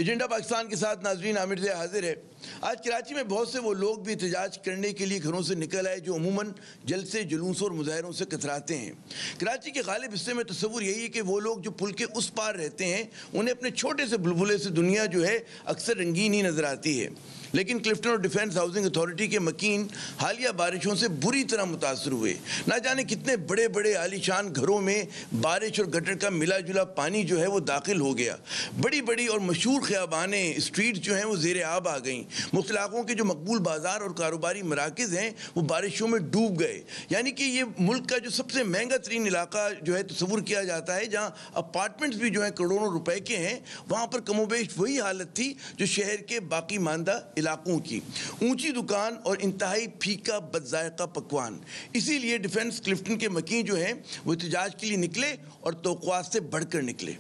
Agenda Pakistan کے ساتھ ناظرین عامر سے حاضر ہے۔ آج کراچی میں بہت سے وہ لوگ بھی احتجاج کرنے کے لیے گھروں سے نکل آئے جو عموماً جلسے جلوسوں اور مظاہروں سے کتراتے ہیں۔ کراچی کے غالب حصے میں تصور یہی ہے کہ وہ لوگ جو پل کے اس پار رہتے ہیں انہیں اپنے چھوٹے سے بلبلے سے دنیا جو ہے اکثر رنگین ہی نظر آتی ہے، لیکن کلفٹن اور ڈیفنس ہاؤسنگ اتھارٹی کے مکین حالیہ بارشوں سے بری طرح متاثر ہوئے۔ نہ جانے کتنے بڑے بڑے عالی شان گھروں میں بارش اور گٹر کا ملا جلا پانی جو ہے وہ داخل ہو گیا۔ بڑی بڑی اور مشہور خیابانیں، اسٹریٹ جو ہیں وہ زیر آب آ گئیں۔ مختلف علاقوں کے جو مقبول بازار اور کاروباری مراکز ہیں وہ بارشوں میں ڈوب گئے۔ یعنی کہ یہ ملک کا جو سب سے مہنگا ترین علاقہ جو ہے تصور کیا جاتا ہے، جہاں اپارٹمنٹس بھی جو ہیں کروڑوں روپے کے ہیں، وہاں پر کم و بیش وہی حالت تھی جو شہر کے باقی ماندہ علاقوں کی۔ اونچی دکان اور انتہائی پھیکا بد ذائقہ پکوان۔ اسی لیے ڈیفنس کلفٹن کے مکین جو ہیں وہ احتجاج کے لیے نکلے اور توقعات سے بڑھ کر نکلے۔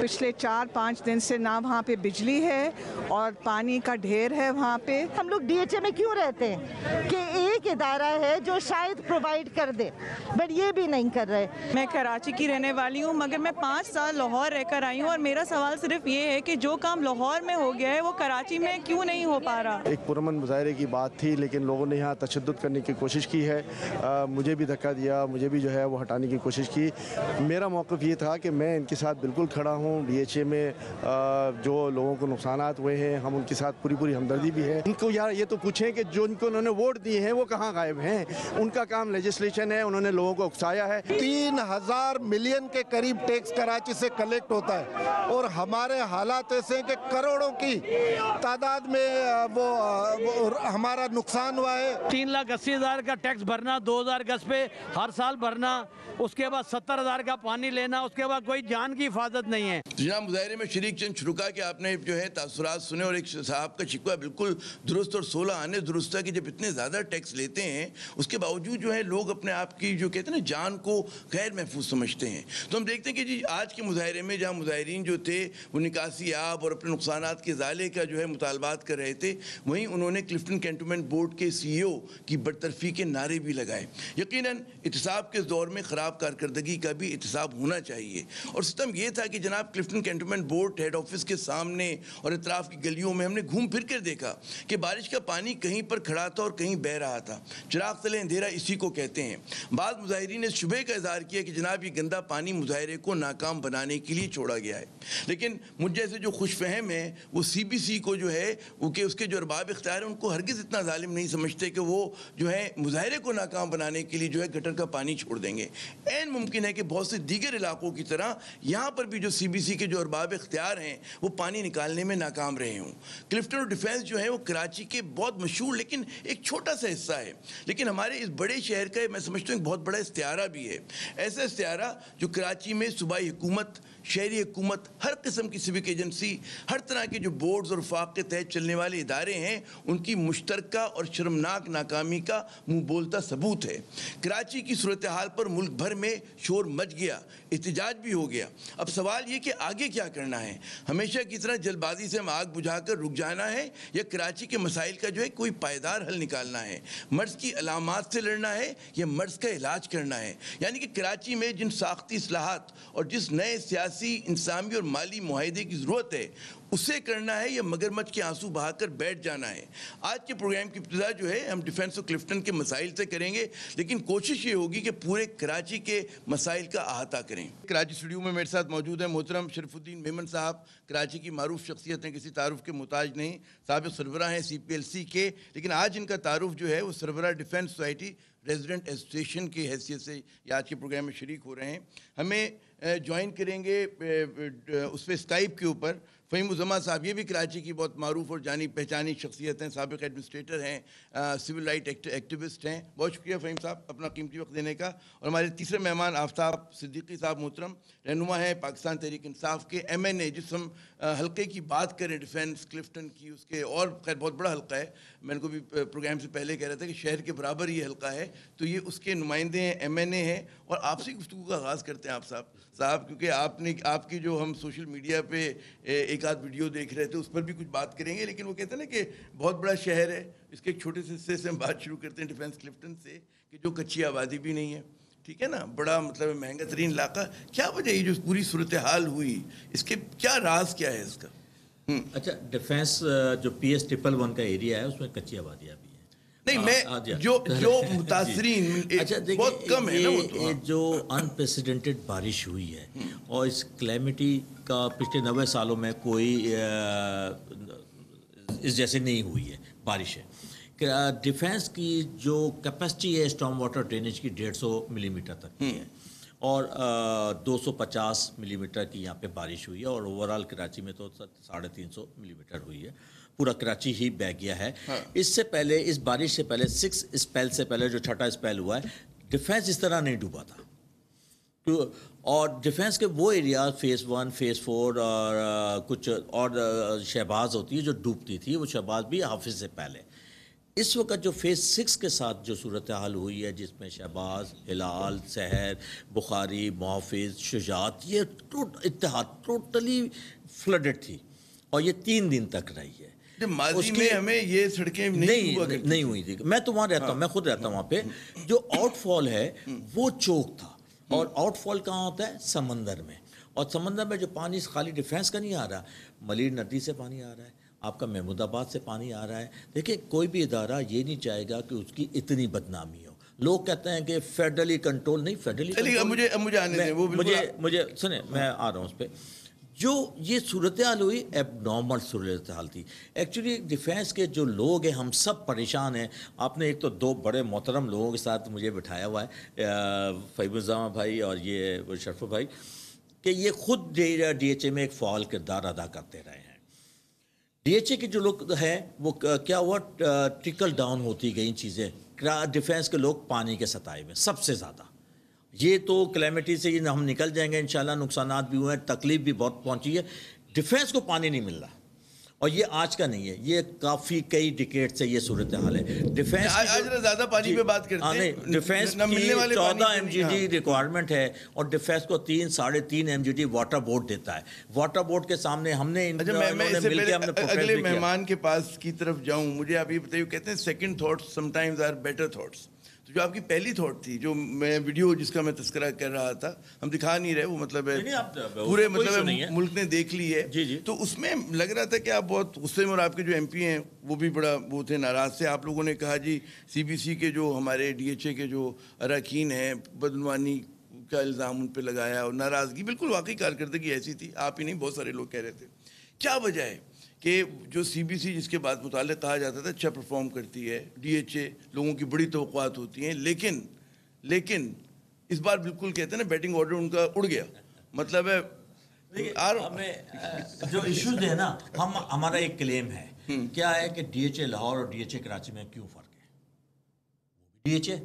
پچھلے 4-5 دن سے نہ وہاں پہ بجلی ہے اور پانی کا ڈھیر ہے وہاں پہ۔ ہم لوگ ڈی ایچ اے میں کیوں رہتے ہیں کہ ایک ادارہ ہے جو شاید پرووائڈ کر دے، بٹ یہ بھی نہیں کر رہے۔ میں کراچی کی رہنے والی ہوں، مگر میں 5 سال لاہور رہ کر آئی ہوں، اور میرا سوال صرف یہ ہے کہ جو کام لاہور میں ہو گیا ہے وہ کراچی میں کیوں نہیں ہو پا رہا؟ ایک پرامن مظاہرے کی بات تھی، لیکن لوگوں نے یہاں تشدد کرنے کی کوشش کی ہے۔ مجھے بھی دھکا دیا، مجھے بھی جو ہے وہ ہٹانے کی کوشش کی۔ میرا موقف یہ تھا کہ میں ان کے ساتھ بالکل کھڑا ہوں۔ ڈی ایچ اے میں جو لوگوں کو نقصانات ہوئے ہیں، ہم ان کے ساتھ پوری ہمدردی بھی ہے۔ ان کو یار یہ تو پوچھیں کہ جو ان کو انہوں نے ووٹ دیے ہیں وہ کہاں غائب ہیں؟ ان کا کام لیجسلیشن ہے، انہوں نے لوگوں کو اکسایا ہے۔ 3000 ملین کے قریب ٹیکس کراچی سے کلیکٹ ہوتا ہے، اور ہمارے حالات ایسے ہیں کہ کروڑوں کی تعداد میں وہ ہمارا نقصان ہوا ہے۔ 3,80,000 کا ٹیکس بھرنا، 2000 گز پہ ہر سال بھرنا، اس کے بعد 70,000 کا پانی لینا، اس کے بعد کوئی جان کی حفاظت نہیں ہے۔ جناب مظاہرے میں شریک چند شرکا کے آپ نے جو ہے تاثرات سنے، اور ایک صاحب کا شکوہ بالکل درست اور 16 آنے درست ہے کہ جب اتنے زیادہ ٹیکس لیتے ہیں اس کے باوجود جو ہے لوگ اپنے آپ کی جو کہتے ہیں نا جان کو غیر محفوظ سمجھتے ہیں۔ تو ہم دیکھتے ہیں کہ جی آج کے مظاہرے میں جہاں مظاہرین جو تھے وہ نکاسی آب اور اپنے نقصانات کے ازالے کا جو ہے مطالبات کر رہے تھے، وہیں انہوں نے کلفٹن کینٹونمنٹ بورڈ کے سی ای او کی برطرفی کے نعرے بھی لگائے۔ یقیناً احتساب کے دور میں خراب کارکردگی کا بھی احتساب ہونا چاہیے، اور ستم یہ تھا کہ جناب Clifton cantonment board head office کے سامنے اور اطراف کی گلیوں میں ہم نے گھوم پھر کر دیکھا کہ بارش کا پانی کہیں پر کھڑا تھا اور کہیں بہہ رہا تھا۔ چراغ تلے اندھیرا اسی کو کہتے ہیں۔ بعض مظاہرین نے شبہ کا اظہار کیا کہ جناب یہ گندا پانی مظاہرے کو ناکام بنانے کے لیے چھوڑا گیا ہے، لیکن مجھ جیسے جو خوش فہم ہیں وہ سی بی سی کو جو ہے کہ اس کے جو ارباب اختیار ہیں ان کو ہرگز اتنا ظالم نہیں سمجھتے کہ وہ جو ہے مظاہرے کو ناکام بنانے کے لیے جو ہے گٹر کا پانی چھوڑ دیں گے۔ عین ممکن ہے کہ بہت سے دیگر علاقوں کی طرح یہاں پر بھی جو سی بی سی کے جو ارباب اختیار ہیں وہ پانی نکالنے میں ناکام رہے ہوں۔ کلفٹن اور ڈیفنس جو ہے وہ کراچی کے بہت مشہور لیکن ایک چھوٹا سا حصہ ہے، لیکن ہمارے اس بڑے شہر کا میں سمجھتا ہوں ایک بہت بڑا استعارہ بھی ہے۔ ایسا استعارہ جو کراچی میں صوبائی حکومت، شہری حکومت، ہر قسم کی سیوک ایجنسی، ہر طرح کے جو بورڈز اور وفاق کے تحت چلنے والے ادارے ہیں ان کی مشترکہ اور شرمناک ناکامی کا منہ بولتا ثبوت ہے۔ کراچی کی صورتحال پر ملک بھر میں شور مچ گیا، احتجاج بھی ہو گیا۔ اب سوال یہ کہ آگے کیا کرنا ہے؟ ہمیشہ کی طرح جلد بازی سے ہم آگ بجھا کر رک جانا ہے، یا کراچی کے مسائل کا جو ہے کوئی پائیدار حل نکالنا ہے؟ مرض کی علامات سے لڑنا ہے یا مرض کا علاج کرنا ہے؟ یعنی کہ کراچی میں جن ساختی اصلاحات اور جس نئے سیاسی، انسانی اور مالی معاہدے کی ضرورت ہے اسے کرنا ہے، یا مگرمچھ کے آنسو بہا کر بیٹھ جانا ہے؟ آج کے پروگرام کی ابتدا جو ہے ہم ڈیفنس اور کلفٹن کے مسائل سے کریں گے، لیکن کوشش یہ ہوگی کہ پورے کراچی کے مسائل کا احاطہ کریں۔ کراچی اسٹوڈیو میں میرے ساتھ موجود ہیں محترم شرف الدین میمن صاحب، کراچی کی معروف شخصیت ہیں، کسی تعارف کے محتاج نہیں، سابق سربراہ ہیں سی پی ایل سی کے، لیکن آج ان کا تعارف جو ہے وہ سربراہ ڈیفنس سوسائٹی ریزیڈنٹ ایسوسیشن کی حیثیت سے آج کے پروگرام میں شریک ہو رہے ہیں۔ ہمیں جوائن کریں گے اس پہ اسکائپ کے اوپر فہیم الزما صاحب، یہ بھی کراچی کی بہت معروف اور جانی پہچانی شخصیت ہیں، سابق ایڈمنسٹریٹر ہیں، سول رائٹ ایکٹیوسٹ ہیں۔ بہت شکریہ فہیم صاحب اپنا قیمتی وقت دینے کا۔ اور ہمارے تیسرے مہمان آفتاب صدیقی صاحب محترم، رہنما ہیں پاکستان تحریک انصاف کے، ایم این اے، جس ہم حلقے کی بات کریں ڈیفنس کلفٹن کی، اس کے اور خیر بہت بڑا حلقہ ہے، میں ان کو بھی پروگرام سے پہلے کہہ رہا تھا کہ شہر کے برابر یہ حلقہ ہے، تو یہ اس کے نمائندے ہیں، ایم این اے ہیں۔ اور آپ سے گفتگو کا آغاز کرتے ہیں آپ صاحب، کیونکہ آپ کی جو ہم سوشل میڈیا پہ ایک ایک آدھ ویڈیو دیکھ رہے تھے, اس پر بھی کچھ بات کریں گے. لیکن وہ کہتے ہیں نا کہ بہت بڑا شہر ہے, اس کے ایک چھوٹے سے حصے سے ہم بات شروع کرتے ہیں ڈیفینس کلفٹن سے, کہ جو کچی آبادی بھی نہیں ہے, ٹھیک ہے نا, بڑا مطلب مہنگا ترین علاقہ. کیا وجہ یہ جو پوری صورتحال ہوئی, اس کے کیا راز کیا ہے اس کا؟ اچھا, ڈیفینس جو PS111 کا ایریا ہے اس میں کچی آبادیاں بھی ہیں. نہیں, میں جو متاثرین بہت کم ہے نا, وہ جو انپریسیڈنٹڈ بارش ہوئی ہے اور اس کلیمٹی کا پچھلے 90 سالوں میں کوئی اس جیسے نہیں ہوئی ہے بارش ہے. ڈیفینس کی جو کیپیسٹی ہے اسٹارم واٹر ڈرینیج کی 150 ملی میٹر تک کی ہے, اور 250 ملی میٹر کی یہاں پہ بارش ہوئی ہے, اور اوورال کراچی میں تو 350 ملی میٹر ہوئی ہے. پورا کراچی ہی بہہ گیا ہے. اس سے پہلے, اس بارش سے پہلے 6 اسپیل سے پہلے جو چھٹا اسپیل ہوا ہے, ڈیفینس اس طرح نہیں ڈوبا تھا. اور ڈیفینس کے وہ ایریا فیز 1 فیز 4 اور کچھ اور شہباز ہوتی ہے جو ڈوبتی تھی, وہ شہباز بھی حافظ سے پہلے. اس وقت جو فیز 6 کے ساتھ جو صورتحال ہوئی ہے, جس میں شہباز, ہلال, سحر, بخاری, محافظ, شجاعت, یہ اتحاد ٹوٹلی فلڈڈ تھی, اور یہ 3 دن تک رہی ہے. ماضی میں ہمیں یہ سڑکیں نہیں ہوئی تھی. میں تو وہاں رہتا ہوں, میں خود رہتا ہوں وہاں پہ. جو آؤٹ فال ہے وہ چوک تھا, اور آؤٹ فال کہاں ہوتا ہے؟ سمندر میں. اور سمندر میں جو پانی خالی ڈیفینس کا نہیں آ رہا, ملیر ندی سے پانی آ رہا ہے, آپ کا محمود آباد سے پانی آ رہا ہے. دیکھیں, کوئی بھی ادارہ یہ نہیں چاہے گا کہ اس کی اتنی بدنامی ہو. لوگ کہتے ہیں کہ فیڈرلی کنٹرول نہیں, مجھے سنیں, میں آ رہا ہوں اس پہ. جو یہ صورتحال ہوئی ایب نارمل صورتحال تھی. ایکچولی ڈیفینس کے جو لوگ ہیں ہم سب پریشان ہیں. آپ نے ایک تو 2 بڑے محترم لوگوں کے ساتھ مجھے بٹھایا ہوا ہے, فہیم الزامہ بھائی اور یہ شرف بھائی, کہ یہ خود DHA میں ایک فعال کردار ادا کرتے رہے ہیں. DHA کے جو لوگ ہیں وہ کیا ہوا, ٹرکل ڈاؤن ہوتی گئیں چیزیں. ڈیفینس کے لوگ پانی کے سطح میں سب سے زیادہ. یہ تو کلیمٹی سے ہم نکل جائیں گے انشاءاللہ, نقصانات بھی ہوئے ہیں, تکلیف بھی بہت پہنچی ہے. ڈیفینس کو پانی نہیں مل رہا, اور یہ آج کا نہیں ہے, یہ کافی کئی ڈیکیڈ سے یہ صورتحال ہے. ڈیفینس آج زیادہ پانی پہ بات کرتے ہیں. ڈیفینس کی 14 MGD ریکوائرمنٹ ہے, اور ڈیفینس کو 3-3.5 MGD واٹر بورڈ دیتا ہے. واٹر بورڈ کے سامنے ہم نے اگلے مہمان کے پاس کی طرف جاؤں, مجھے آپ یہ بتائیے, کہتے ہیں second thoughts sometimes are better thoughts. تو جو آپ کی پہلی تھاٹ تھی, جو میں ویڈیو جس کا میں تذکرہ کر رہا تھا, ہم دکھا نہیں رہے, وہ مطلب ہے پورے مطلب ملک نے دیکھ لی ہے, تو اس میں لگ رہا تھا کہ آپ بہت غصے میں, اور آپ کے جو MP ہیں وہ بھی بڑا وہ تھے, ناراض تھے. آپ لوگوں نے کہا جی CBC کے جو ہمارے DHA کے جو اراکین ہیں, بدعنوانی کا الزام ان پہ لگایا, اور ناراضگی بالکل واقعی کارکردگی ایسی تھی, آپ ہی نہیں بہت سارے لوگ کہہ رہے تھے. کیا وجہ ہے کہ جو CBC جس کے بعد متعلق کہا جاتا تھا اچھا پرفارم کرتی ہے, DHA لوگوں کی بڑی توقعات ہوتی ہیں, لیکن اس بار بالکل کہتے ہیں نا بیٹنگ آرڈر ان کا اڑ گیا. مطلب ہے جو ایشوز ہے نا, ہمارا ایک کلیم ہے, کیا ہے کہ DHA لاہور اور DHA کراچی میں کیوں فرق ہے؟ DHA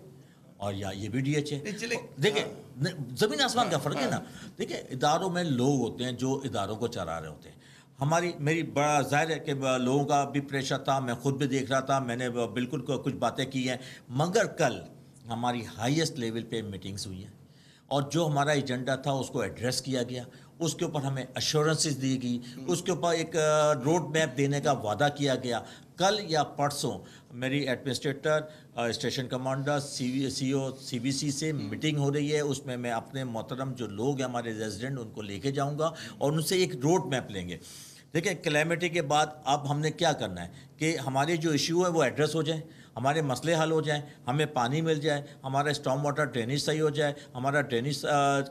اور یہ بھی DHA. دیکھیں, زمین آسمان کا فرق ہے نا. دیکھیں, اداروں میں لوگ ہوتے ہیں جو اداروں کو چلا رہے ہوتے ہیں. میری بڑا ظاہر ہے کہ لوگوں کا بھی پریشر تھا, میں خود بھی دیکھ رہا تھا, میں نے بالکل کچھ باتیں کی ہیں, مگر کل ہماری ہائیسٹ لیول پہ میٹنگز ہوئی ہیں, اور جو ہمارا ایجنڈا تھا اس کو ایڈریس کیا گیا, اس کے اوپر ہمیں ایشورنسز دی گئی, اس کے اوپر ایک روڈ میپ دینے کا وعدہ کیا گیا. کل یا پرسوں میری administrator, station commander, CO CBC سے میٹنگ ہو رہی ہے. اس میں میں اپنے محترم جو لوگ ہیں ہمارے ریزیڈنٹ, ان کو لے کے جاؤں گا, اور ان سے ایک روڈ میپ لیں گے. دیکھیں, کلیمٹی کے بعد اب ہم نے کیا کرنا ہے کہ ہمارے جو ایشو ہیں وہ ایڈریس ہو جائیں, ہمارے مسئلے حل ہو جائیں, ہمیں پانی مل جائے, ہمارا اسٹارم واٹر ڈرینیج صحیح ہو جائے, ہمارا ڈرینیج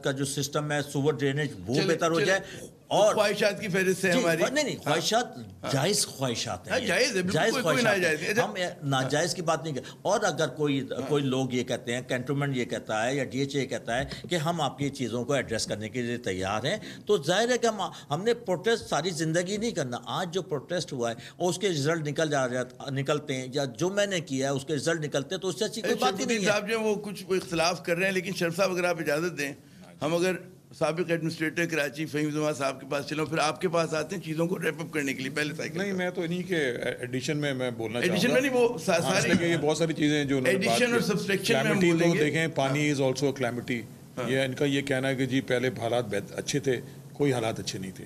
کا جو سسٹم ہے سور ڈرینیج وہ بہتر ہو جائے. اور خواہشات کی فہرست ہے ہماری. نہیں, خواہشات جائز خواہشات ہیں, جائز خواہشات, ہم ناجائز کی بات نہیں کریں. اور اگر کوئی لوگ یہ کہتے ہیں, کینٹونمنٹ یہ کہتا ہے یا DHA یہ کہتا ہے کہ ہم آپ کی چیزوں کو ایڈریس کرنے کے لیے تیار ہیں, تو ظاہر ہے کہ ہم نے پروٹیسٹ ساری زندگی نہیں کرنا. آج جو پروٹیسٹ ہوا ہے اور اس کے رزلٹ نکلتے ہیں, یا جو میں نے کیا ہے اس کے رزلٹ نکلتے ہیں, تو اس سے اچھی کوئی بات ہی نہیں ہے. صاحب جو وہ کچھ اختلاف کر رہے ہیں, لیکن شرف صاحب اگر آپ اجازت دیں, ہم اگر سابق ایڈمنسٹریٹر کراچی فہیم زمان صاحب کے پاس چلو, پھر آپ کے پاس آتے ہیں چیزوں کو ریپ اپ کرنے کے لیے. پہلے سائیکل نہیں, میں تو انہی کے ایڈیشن میں بولنا چاہوں گا. ایڈیشن میں نہیں, وہ ساری یہ بہت ساری چیزیں جو ایڈیشن اور سبسٹریکشن میں ہم بولیں گے. دیکھیں, پانی از آلسو کلیمٹی. یہ ان کا یہ کہنا ہے کہ جی پہلے حالات اچھے تھے, کوئی حالات اچھے نہیں تھے.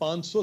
500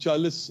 40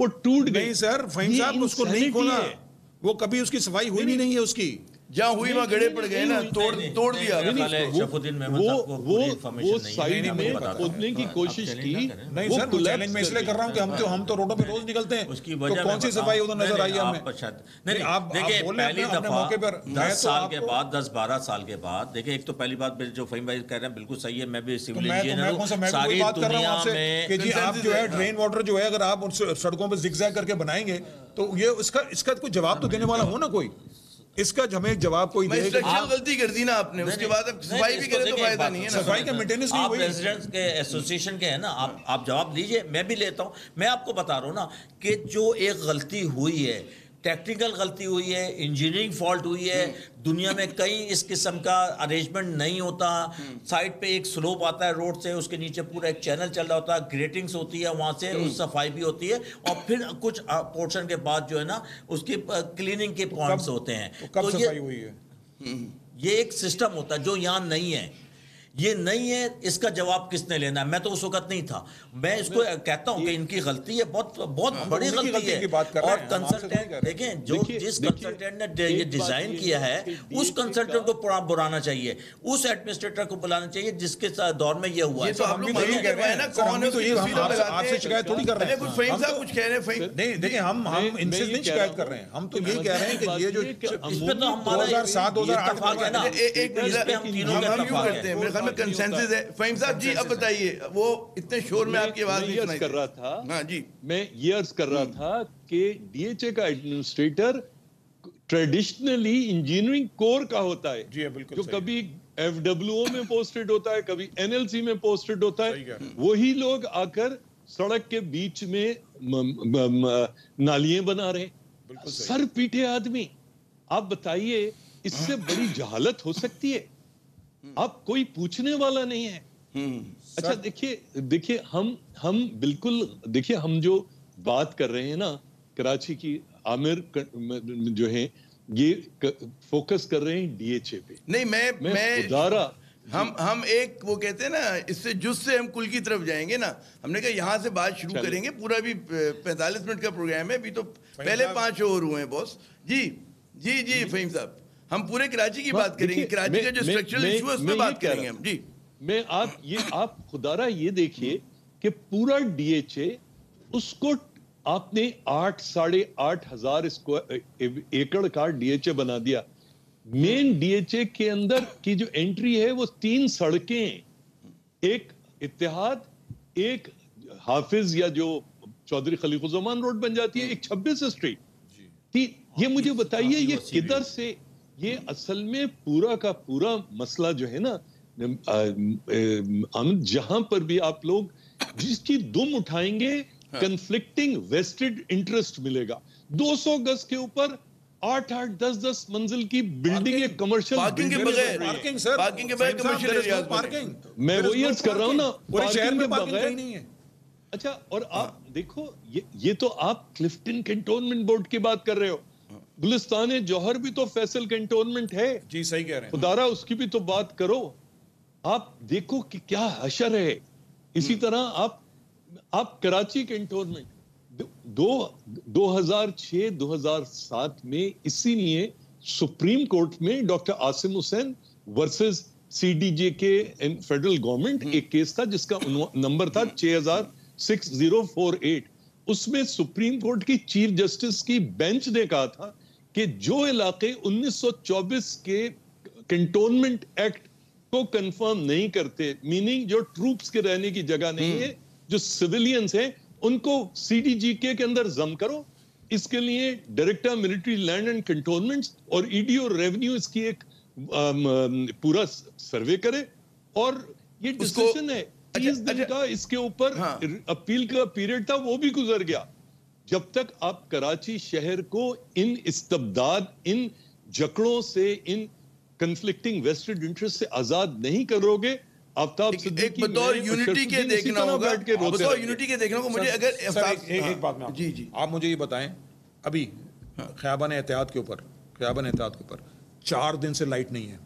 وہ ٹوٹ گئی. نہیں سر, فہیم صاحب اس کو نہیں کھولا, وہ کبھی اس کی صفائی ہوئی بھی نہیں ہے اس کی, جہاں ہوئی وہاں گڑے پڑ گئے نا, توڑ دیا. وہ سائڈ میں کھودنے کی کوشش کی. نہیں سر, وہ چیلنج میں اس لیے کر رہا ہوں کہ ہم تو روڈوں پہ روز نکلتے ہیں, اس کی تو وجہ کون سی صفائی ادھر نظر آئی ہمیں؟ آپ پہلی دفعہ 10 سال کے بعد 10-12 سال کے بعد دیکھیں, ایک تو پہلی بات جو فہیم بھائی کہہ رہے ہیں بالکل صحیح ہے, میں بھی سول انجینئر ہوں, ساری دنیا میں کہ جی آپ جو ہے ڈرین واٹر جو ہے اگر آپ سڑکوں پہ زگ زیگ کر کے بنائیں گے تو یہ اس کا کوئی جواب تو دینے والا ہو نا کوئی, اس کا ہمیں جواب کوئی دے گا. غلطی کر دی نا آپ نے, اس کے بعد اب صفائی بھی کرے تو فائدہ نہیں ہے نا. صفائی کا مینٹیننس نہیں ہوئی. آپ ریزیڈنٹس کے ایسوسیشن کے ہیں نا, آپ جواب دیجئے, میں بھی لیتا ہوں. میں آپ کو بتا رہا ہوں نا کہ جو ایک غلطی ہوئی ہے, ٹیکنیکل غلطی ہوئی ہے, انجینئرنگ فالٹ ہوئی ہے, دنیا میں کئی اس قسم کا ارینجمنٹ نہیں ہوتا. سائڈ پہ ایک سلوپ آتا ہے روڈ سے, اس کے نیچے پورا ایک چینل چل رہا ہوتا ہے, گریٹنگز ہوتی ہے, وہاں سے اس صفائی بھی ہوتی ہے, اور پھر کچھ پورشن کے بعد جو ہے نا اس کی کلیننگ کے پوائنٹس ہوتے ہیں. کب صفائی ہوئی ہے؟ یہ ایک سسٹم ہوتا ہے جو یہاں نہیں ہے, یہ نہیں ہے. اس کا جواب کس نے لینا ہے؟ میں تو اس وقت نہیں تھا. میں اس کو کہتا ہوں کہ ان کی غلطی ہے, بہت بڑی غلطی ہے. اور کنسلٹنٹ دیکھیں, جس کنسلٹنٹ نے یہ ڈیزائن کیا ہے اس کنسلٹنٹ کو بلانا چاہیے, اس ایڈمنسٹریٹر کو بلانا چاہیے جس کے دور میں یہ ہوا ہے. تو ہم بھی کہہ رہے ہیں نا, کون ہے, آپ سے شکایت تھوڑی کر رہے ہیں. فہیم صاحب کچھ کہہ رہے ہیں. نہیں دیکھیں, ہم ان سے نہیں شکایت کر رہے ہیں, ہم تو یہ کہہ رہے ہیں کہ یہ جو 2007-2008 میں کنسنسس ہے. فہیم صاحب جی اب بتائیے, وہ اتنے شور میں آپ کی آواز نہیں سنائی کر رہا تھا. ہاں جی, میں یہ عرض کر رہا تھا کہ ڈی ایچ اے کا ایڈمنسٹریٹر ٹریڈیشنلی انجینئرنگ کور کا ہوتا ہے, جو کبھی ایف ڈبلیو او میں پوسٹڈ ہوتا ہے, کبھی این ایل سی میں پوسٹڈ ہوتا ہے. وہی لوگ آ کر سڑک کے بیچ میں نالیاں بنا رہے ہیں, سر پیٹے آدمی. آپ بتائیے اس سے بڑی جہالت ہو سکتی ہے؟ آپ کوئی پوچھنے والا نہیں ہے. اچھا دیکھیے ہم بالکل دیکھیے, ہم جو بات کر رہے ہیں نا کراچی کی, عامر جو ہیں یہ فوکس کر رہے ہیں ڈی ایچ اے پہ. نہیں میں ہم ایک وہ کہتے ہیں نا, اس سے جس سے ہم کل کی طرف جائیں گے نا, ہم نے کہا یہاں سے بات شروع کریں گے. پورا بھی 45 منٹ کا پروگرام ہے, ابھی تو پہلے 5 اور ہوئے ہیں باس. جی فہیم صاحب, ہم پورے کراچی کی بات کریں گے, کراچی کا جو اسٹرکچرل ایشو ہے اس پہ بات کریں گے ہم. جی میں آپ خدارہ یہ دیکھیے کہ پورا ڈی ایچ اے اس کو آپ نے 8,500 ایکڑ کا ڈی ایچ اے بنا دیا. مین ڈی ایچ اے کے اندر کی جو انٹری ہے وہ 3 سڑکیں ہیں, ایک اتحاد, ایک حافظ یا جو چودھری خلیق الزمان روڈ بن جاتی ہے, ایک 26 اسٹریٹ. یہ مجھے بتائیے یہ کدھر سے, یہ اصل میں پورا کا پورا مسئلہ جو ہے نا, جہاں پر بھی آپ لوگ جس کی دم اٹھائیں گے کنفلکٹنگ ویسٹڈ انٹرسٹ ملے گا. 200 گز کے اوپر 8-8, 10-10 منزل کی بلڈنگ, کمرشل پارکنگ کے بغیر میں وہی عرض کر رہا ہوں نا, پارکنگ کے بغیر نہیں ہے. اچھا, اور آپ دیکھو یہ تو آپ کلفٹن کنٹونمنٹ بورڈ کی بات کر رہے ہو, گلستان جوہر بھی تو فیصل کنٹونمنٹ ہے. جی صحیح کہہ رہے ہیں, خدارہ اس کی بھی تو بات کرو. آپ دیکھو کہ کیا حشر ہے. اسی طرح آپ کراچی کنٹونمنٹ 2006-2007 میں اسی لیے سپریم کورٹ میں ڈاکٹر عاصم حسین ورسز سی ڈی جے کے فیڈرل گورنمنٹ ایک کیس تھا جس کا نمبر تھا 6048. اس میں سپریم کورٹ کی چیف جسٹس کی بینچ نے کہا تھا کہ جو علاقے 1924 کے کنٹونمنٹ ایکٹ کو کنفرم نہیں کرتے, میننگ جو ٹروپس کے رہنے کی جگہ نہیں ہے, جو سیویلینز ہیں, ان کو سی ڈی جی کے اندر ضم کرو. اس کے لیے ڈائریکٹر ملٹری لینڈ اینڈ کنٹونمنٹس اور ای ڈی او ریونیو اس کی ایک پورا سروے کرے, اور یہ ڈسکشن ہے 30 دن کا, اس کے اوپر اپیل کا پیریڈ تھا, وہ بھی گزر گیا. جب تک آپ کراچی شہر کو ان استبداد, ان جکڑوں سے, ان کنفلکٹنگ ویسٹڈ انٹرسٹ سے آزاد نہیں کرو گے, آفتاب صدیقی بطور یونٹی کے دیکھنا ہوگا, بطور یونٹی کے دیکھنا ہوگا مجھے. اگر ایک بات میں جی آپ مجھے یہ بتائیں, ابھی خیابان اتحاد کے اوپر 4 دن سے لائٹ نہیں ہے,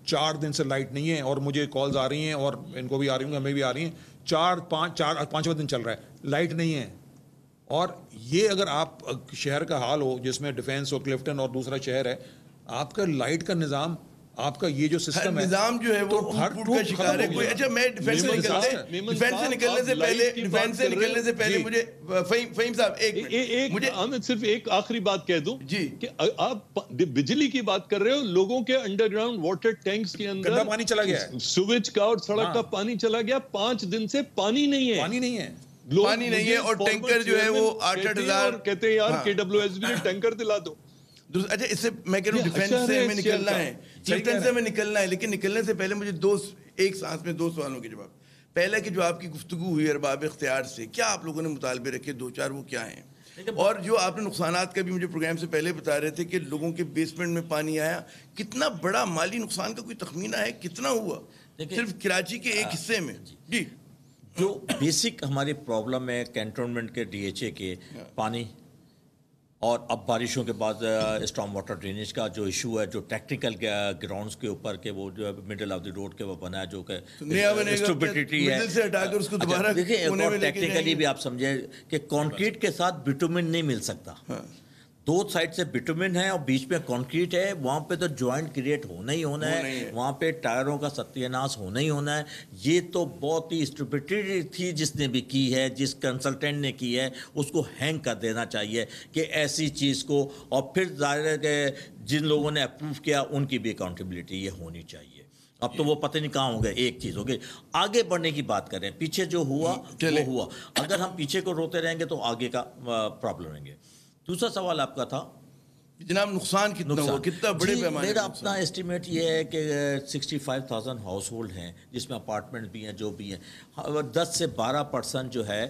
4 دن سے لائٹ نہیں ہے, اور مجھے کالز آ رہی ہیں اور ان کو بھی آ رہی ہوں, ہمیں بھی آ رہی ہیں. 4-5 دن چل رہا ہے, لائٹ نہیں ہے, اور یہ اگر آپ شہر کا حال ہو جس میں ڈیفینس اور کلفٹن اور دوسرا شہر ہے, آپ کا لائٹ کا نظام, آپ کا یہ جو سسٹم ہے, نظام جو ہے وہ ٹوٹ کا شکار ہے. کوئی اچھا میں ڈیفینس سے نکلنے سے پہلے مجھے فہیم صاحب میں صرف ایک آخری بات کہہ دوں کہ آپ بجلی کی بات کر رہے ہو, لوگوں کے انڈر گراؤنڈ واٹر ٹینکس کے اندر پانی چلا گیا ہے, سویج کا اور سڑک کا پانی چلا گیا, 5 دن سے پانی نہیں ہے, پانی نہیں ہے, اور ٹینکر جو ہے وہ 8,000 کہتے ہیں یار KWSB نے ٹینکر دلا دو. اچھا اس سے میں کہہ رہا ہوں ڈیفینس سے ہمیں نکلنا ہے, کلفٹن سے ہمیں نکلنا ہے, لیکن نکلنے سے پہلے مجھے ایک سانس میں 2 سوالوں کے جواب. پہلا کہ جو آپ کی گفتگو ہوئی ارباب اختیار سے, کیا آپ لوگوں نے مطالبے رکھے 2-4, وہ کیا ہیں؟ اور جو آپ نے نقصانات کا بھی مجھے پروگرام سے پہلے بتا رہے تھے کہ لوگوں کے بیسمنٹ میں پانی آیا, کتنا بڑا مالی نقصان کا کوئی تخمینہ ہے, کتنا ہوا صرف کراچی کے ایک حصے میں؟ جی جو بیسک ہماری پرابلم ہے کینٹونمنٹ کے DHA کے پانی, اور اب بارشوں کے بعد اسٹارم واٹر ڈرینیج کا جو ایشو ہے, جو ٹیکنیکل گراؤنڈز کے اوپر کہ وہ جو مڈل آف دی روڈ کے وہ بنا ہے, جو کہ اسٹوپیڈیٹی ہے. دیکھیں اور ٹیکنیکلی بھی آپ سمجھیں کہ کانکریٹ کے ساتھ بٹومن نہیں مل سکتا, 2 سائڈ سے بٹومن ہے اور بیچ میں کانکریٹ ہے, وہاں پہ تو جوائنٹ کریٹ ہونا ہی ہونا ہے, وہاں پہ ٹائروں کا ستیہ ناش ہونا ہی ہونا ہے. یہ تو بہت ہی اسٹوپیڈیٹی تھی جس نے بھی کی ہے, جس کنسلٹنٹ نے کی ہے, اس کو ہینگ کر دینا چاہیے کہ ایسی چیز کو, اور پھر ظاہر ہے کہ جن لوگوں نے اپروو کیا ان کی بھی اکاؤنٹیبلٹی یہ ہونی چاہیے. اب تو وہ پتہ نہیں کہاں ہوں گے, ایک چیز ہو گئی. آگے بڑھنے کی بات کریں, پیچھے جو ہوا وہ ہوا, اگر ہم پیچھے کو روتے رہیں گے تو آگے کا پرابلم رہیں گے. دوسرا سوال آپ کا تھا جناب نقصان کتنا ہوا, کتنا بڑے پیمانے؟ میرا اپنا اسٹیمیٹ یہ ہے کہ 65,000 ہاؤس ہولڈ ہیں جس میں اپارٹمنٹ بھی ہیں, جو بھی ہیں. 10 سے 12% جو ہے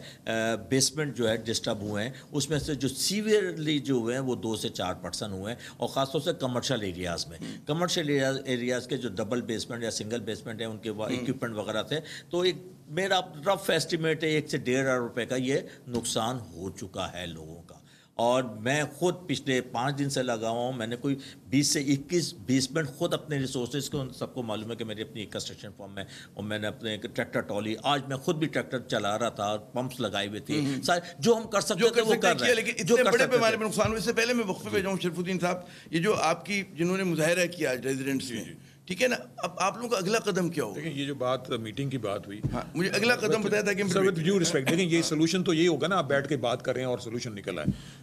بیسمنٹ جو ہے ڈسٹرب ہوئے ہیں, اس میں سے جو سیویئرلی جو ہوئے ہیں وہ 2 سے 4% ہوئے ہیں, اور خاص طور سے کمرشل ایریاز میں. کمرشل ایریاز کے جو ڈبل بیسمنٹ یا سنگل بیسمنٹ ہیں ان کے اکوپمنٹ وغیرہ تھے, تو ایک میرا رف اسٹیمیٹ ہے 1 سے 1.5 ارب روپے کا یہ نقصان ہو چکا ہے لوگوں کا. اور میں خود پچھلے 5 دن سے لگا ہوں, میں نے کوئی 20 سے 21 بیسمنٹ خود اپنے ریسورسز کو, سب کو معلوم ہے کہ میری اپنی کنسٹرکشن فارم ہے, اور میں نے اپنے ٹریکٹر ٹرالی, آج میں خود بھی ٹریکٹر چلا رہا تھا, پمپس لگائے ہوئے تھے, جو ہم کر سکتے تھے وہ کر رہے ہیں. لیکن اتنے بڑے پیمانے پر نقصان ہوئے, اس سے پہلے میں وقفے پہ جاؤں شریف الدین صاحب, یہ جو آپ کی جنہوں نے مظاہرہ کیا ریزیڈنٹس میں, ٹھیک ہے نا, اب آپ لوگوں کا اگلا قدم کیا ہوگا؟ دیکھیں یہ جو بات میٹنگ کی بات ہوئی, مجھے اگلا قدم بتایا تھا کہ دیکھیں یہ سولوشن تو یہی ہوگا نا, آپ بیٹھ کے بات کر رہے ہیں اور سولوشن نکل آئے.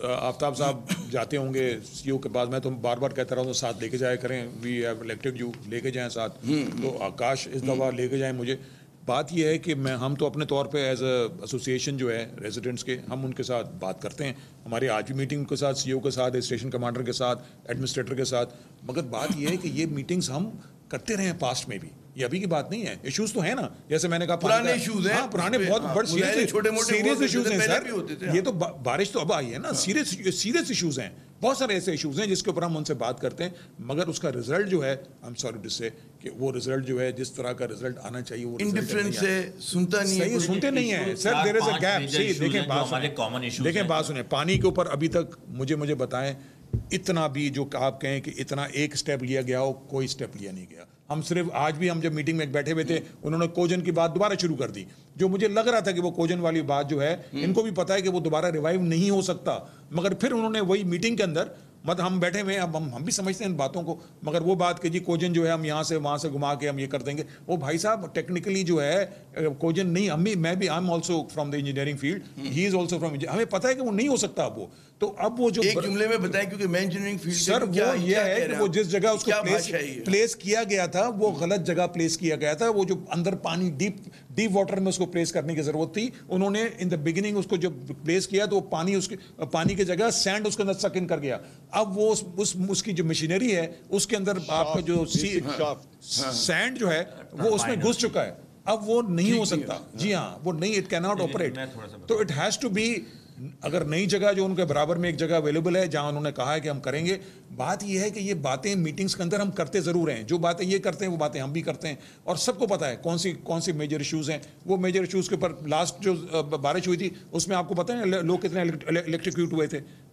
آفتاب صاحب جاتے ہوں گے CEO کے پاس, میں تو بار بار کہتا رہا ہوں ساتھ لے کے جایا کریں, وی ہیو الیکٹڈ یو, لے کے جائیں ساتھ, تو آکاش اس دفعہ لے کے جائیں مجھے. بات یہ ہے کہ ہم تو اپنے طور پہ ایز اے ایسوسیشن جو ہے ریزیڈنٹس کے, ہم ان کے ساتھ بات کرتے ہیں, ہماری آج بھی میٹنگ کے ساتھ CEO کے ساتھ, اسٹیشن کمانڈر کے ساتھ, ایڈمنسٹریٹر کے ساتھ. مگر بات یہ ہے کہ یہ میٹنگز ہم کرتے رہے ہیں پاسٹ میں بھی, یہ ابھی کی بات نہیں ہے. ایشوز تو ہیں نا, جیسے میں نے کہا پرانے ایشوز ہیں, پرانے بہت بڑے سیریس ایشوز ہیں سر. یہ تو بارش تو اب آئی ہے نا, سیریس ایشوز ہیں, بہت سارے ایسے ایشوز ہیں جس کے اوپر ہم ان سے بات کرتے ہیں. مگر اس کا رزلٹ جو ہے, آئی ایم سوری ٹو سے, کہ وہ رزلٹ جو ہے جس طرح کا رزلٹ آنا چاہیے وہ انڈیفرنس سے سنتا نہیں ہے, سنتے نہیں ہیں سر. دیر از اے گیپ. دیکھیں بات سنیں, پانی کے اوپر ابھی تک مجھے بتائیں اتنا بھی جو آپ کہیں کہ اتنا ایک سٹیپ لیا گیا ہو, کوئی سٹیپ لیا نہیں گیا. ہم صرف آج بھی ہم جب میٹنگ میں بیٹھے ہوئے تھے, انہوں نے کوجن کی بات دوبارہ شروع کر دی, جو مجھے لگ رہا تھا کہ وہ کوجن والی بات جو ہے ان کو بھی پتا ہے کہ وہ دوبارہ ریوائیو نہیں ہو سکتا. مگر پھر انہوں نے وہی میٹنگ کے اندر, مطلب ہم بیٹھے ہوئے ہیں, اب ہم بھی سمجھتے ہیں ان باتوں کو, مگر وہ بات کہ جی کوجن جو ہے ہم یہاں سے وہاں سے گھما کے ہم یہ کر دیں گے, وہ بھائی صاحب ٹیکنیکلی جو ہے کوجن نہیں, ہم بھی, میں بھی, I am also from the engineering field, he is also from, ہمیں پتہ ہے کہ وہ نہیں ہو سکتا اب وہ. تو اب وہ جو ایک جملے میں بتائیں, کیونکہ میں انجینئرنگ فیلڈ سر وہ یہ ہے کہ وہ جس جگہ اس کو پلیس کیا گیا تھا وہ غلط جگہ پلیس کیا گیا تھا. وہ جو اندر پانی ڈیپ واٹر میں اس کو پلیس کرنے کی ضرورت تھی, انہوں نے ان دا بگننگ اس کو جب پلیس کیا تو پانی کی جگہ سینڈ اس کے اندر سک ان کر گیا. اب وہ اس کی جو مشینری ہے اس کے اندر آپ کا جو سینڈ جو ہے وہ اس میں گھس چکا ہے, اب وہ نہیں ہو سکتا. جی ہاں, وہ نہیں, اٹ کین ناٹ آپریٹ. تو اٹ ہیز ٹو بی, اگر نئی جگہ جو ان کے برابر میں ایک جگہ اویلیبل ہے جہاں انہوں نے کہا ہے کہ ہم کریں گے. بات یہ ہے کہ یہ باتیں میٹنگز کے اندر ہم کرتے ضرور ہیں, جو باتیں یہ کرتے ہیں وہ باتیں ہم بھی کرتے ہیں, اور سب کو پتہ ہے کون سی میجر ایشوز ہیں. وہ میجر ایشوز کے اوپر لاسٹ جو بارش ہوئی تھی اس میں آپ کو پتہ ہے لوگ کتنے الیکٹریکیوٹ ہوئے تھے,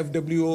FWO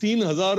3000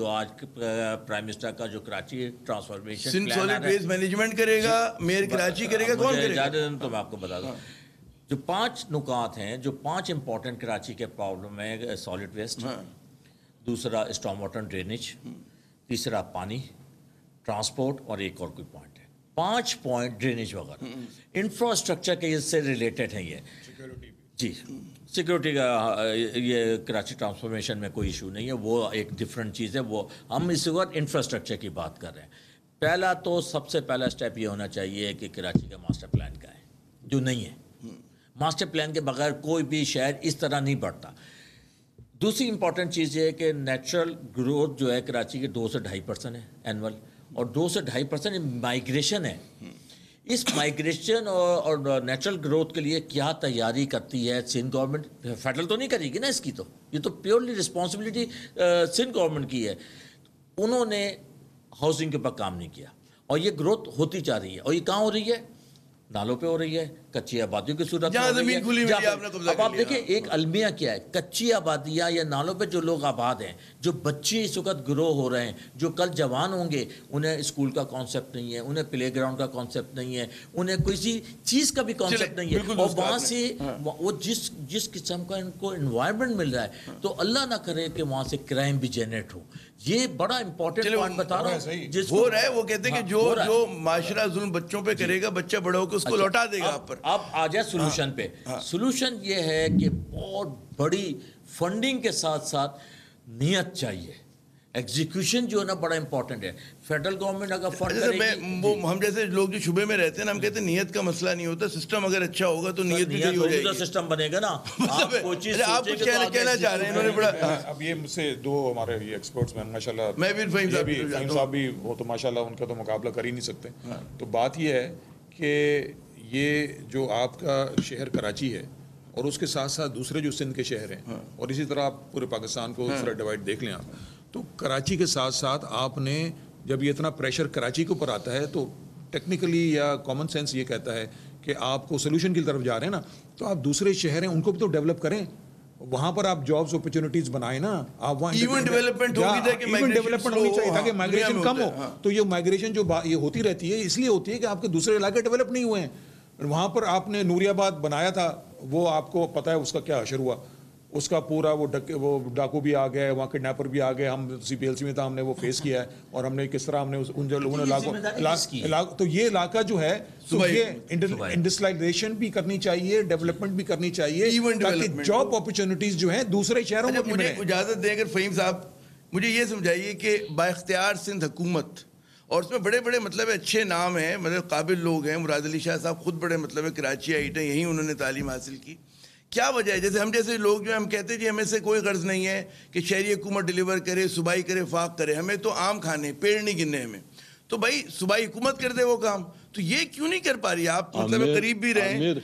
جو آج پرائم منسٹر کا جو Karachi transformation Sindh solid waste management کرے گا، میئر کراچی کرے گا، کون کرے گا؟ تو میں آپ کو بتا دوں جو 5 نکات ہیں، جو 5 امپورٹنٹ کراچی کے پرابلم ہے، سالڈ ویسٹ، دوسرا اسٹارم واٹر ڈرینیج، تیسرا پانی، ٹرانسپورٹ، اور ایک اور کوئی پوائنٹ ہے، 5 پوائنٹ ڈرینیج وغیرہ انفراسٹرکچر کے اس سے ریلیٹڈ ہیں یہ جی۔ سیکورٹی کا یہ کراچی ٹرانسفارمیشن میں کوئی ایشو نہیں ہے، وہ ایک ڈفرینٹ چیز ہے، وہ ہم اس وقت انفراسٹرکچر کی بات کر رہے ہیں۔ پہلا تو سب سے پہلا اسٹیپ یہ ہونا چاہیے کہ کراچی کا ماسٹر پلان کا ہے، جو نہیں ہے۔ ماسٹر پلان کے بغیر کوئی بھی شہر اس طرح نہیں بڑھتا۔ دوسری امپورٹنٹ چیز یہ ہے کہ نیچرل گروتھ جو ہے کراچی کے 2 سے 2.5% ہے اینول، اور 2 سے 2.5% مائگریشن ہے۔ اس مائگریشن اور نیچرل گروتھ کے لیے کیا تیاری کرتی ہے سندھ گورنمنٹ؟ فیڈرل تو نہیں کرے گی نا اس کی، تو یہ تو پیورلی رسپانسبلٹی سندھ گورنمنٹ کی ہے۔ انہوں نے ہاؤسنگ کے اوپر کام نہیں کیا، اور یہ گروتھ ہوتی جا رہی ہے، اور یہ کہاں ہو رہی ہے؟ نالوں پہ ہو رہی ہے، کچی آبادیوں کی صورت میں ہو رہی ہے۔ اب آپ دیکھیں ایک المیہ کیا ہے، کچی آبادیاں یا نالوں پہ جو لوگ آباد ہیں، جو بچے اس وقت گرو ہو رہے ہیں، جو کل جوان ہوں گے، انہیں اسکول کا کانسیپٹ نہیں ہے، انہیں پلے گراؤنڈ کا کانسیپٹ نہیں ہے، انہیں کسی چیز کا بھی کانسیپٹ نہیں ہے، اور وہاں سے وہ جس قسم کا ان کو انوائرمنٹ مل رہا ہے، تو اللہ نہ کرے کہ وہاں سے کرائم بھی جنریٹ ہو۔ یہ بڑا امپورٹنٹ پوائنٹ بتا رہا ہوں جس ہو رہا ہے۔ وہ کہتے ہیں کہ جو معاشرہ ظلم بچوں پہ کرے گا، بچہ بڑا ہو کے اس کو لوٹا دے گا آپ پر۔ اب آ جائے سولوشن پہ۔ سولوشن یہ ہے کہ بہت بڑی فنڈنگ کے ساتھ ساتھ نیت چاہیے، ایگزیکیوشن جو ہے نا بڑا امپورٹنٹ ہے۔ فیڈرل گورنمنٹ اگر فنڈ کرے گی، ہم جیسے لوگ جو شبے میں رہتے ہیں نا، ہم کہتے ہیں نیت کا مسئلہ نہیں ہوتا، سسٹم اگر اچھا ہوگا تو نیت بھی صحیح ہو جائے گی۔ سسٹم بنے گا نا، آپ کوئی چیز آپ کچھ کہنا چاہ رہے ہیں، انہوں نے بڑا۔ اب یہ مجھ سے 2 ہمارے یہ ایکسپرٹس میں ماشاءاللہ، میں بھی فہیم صاحب بھی وہ تو ماشاءاللہ ان کا تو مقابلہ کر ہی نہیں سکتے۔ تو بات یہ ہے کہ یہ جو آپ کا شہر کراچی ہے، اور اس کے ساتھ ساتھ دوسرے جو سندھ کے شہر ہیں، اور اسی طرح آپ پورے پاکستان کو اس طرح ڈیوائڈ دیکھ لیں آپ، تو کراچی کے ساتھ ساتھ آپ نے جب یہ اتنا پریشر کراچی کے اوپر آتا ہے، تو ٹیکنیکلی یا کامن سینس یہ کہتا ہے کہ آپ کو سولوشن کی طرف جا رہے ہیں نا، تو آپ دوسرے شہر ہیں ان کو بھی تو ڈیولپ کریں، وہاں پر آپ جابس اپرچونٹیز بنائیں نا، آپ وہاں ایون ڈیولپمنٹ ہونی چاہیے تاکہ مائگریشن کم ہو۔ تو یہ مائگریشن جو یہ ہوتی رہتی ہے، اس لیے ہوتی ہے کہ آپ کے دوسرے علاقے ڈیولپ نہیں ہوئے ہیں۔ وہاں پر آپ نے نوری آباد بنایا تھا، وہ آپ کو پتہ ہے اس کا کیا حشر ہوا، اس کا پورا وہ ڈاکو بھی آ گئے، وہاں کڈنیپر بھی آ گئے، ہم CPLC میں تھا، ہم نے وہ فیس کیا ہے، اور ہم نے کس طرح ہم نے ان جو لوگوں نے تو یہ علاقہ جو ہے تو یہ انڈسٹریلائزیشن بھی کرنی چاہیے، ڈیولپمنٹ بھی کرنی چاہیے، تاکہ جاب اپرچونٹیز جو ہیں دوسرے شہروں میں مجھے اجازت دیں اگر فہیم صاحب مجھے یہ سمجھائیے کہ بااختیار سندھ حکومت، اور اس میں بڑے بڑے مطلب اچھے نام ہیں، مطلب قابل لوگ ہیں، مراد علی شاہ صاحب خود بڑے مطلب کراچی آئیٹ ہیں، یہیں انہوں نے تعلیم حاصل کی، کیا وجہ ہے؟ جیسے ہم جیسے لوگ جو ہم کہتے ہیں جی ہمیں سے کوئی غرض نہیں ہے کہ شہری حکومت ڈیلیور کرے، صوبائی کرے، فاق کرے، ہمیں تو آم کھانے، پیڑ نہیں گننے ہمیں، تو بھائی صوبائی حکومت کر دے وہ کام، تو یہ کیوں نہیں کر پا رہی؟ آپ مطلب قریب بھی رہے